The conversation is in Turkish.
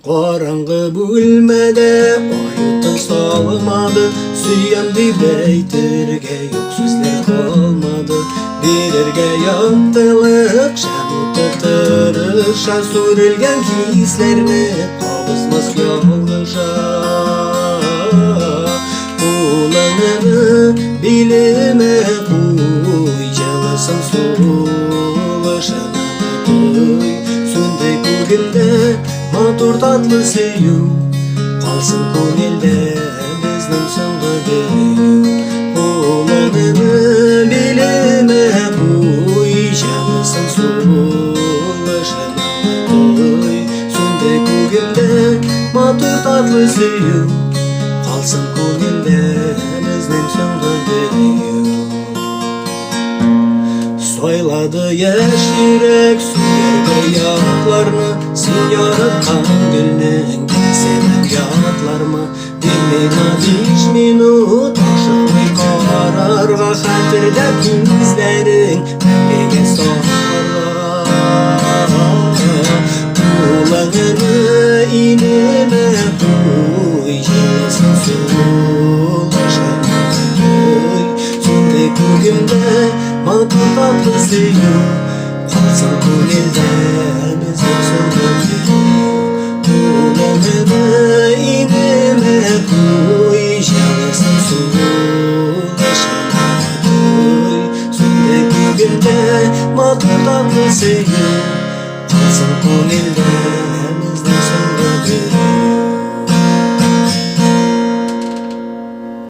Qarаңғы bölmede ayıtın salmadı. Süyemdi beytirge yok sözler kalmadı. Birerge yaptılık şamutu tırışa. Sürülgen hislerini kabızmaz yolgışa. Kulağını bilime kuy, canlısın soluşana duy. Sünde kugilde matur tatlı seyu, kalsın konilde bizden soңғы beyu. Kulağını bilime kuy, canlısın soluşana duy. Sünde kugilde matur tatlı seyu, kalsın konilde bizden soңғы beyu. Soyladı yaş yürek sünger ayaklarını. Sen yaratkan gülün seven yatlar mı? Bilmeyna 5 minut aşıkmay kararga. Hatırda bizlerin öpkege saklar. Kulağını inime kuy, jenlesin soluşana duy. Sünde kugilde matur tatlı seyu, kalsın konilde bizden soңғы beyu. Kulağını inime kuy, jenlesin soluşana duy. Sünde kugilde matur tatlı seyu, kalsın konilde bizden soңғы beyu.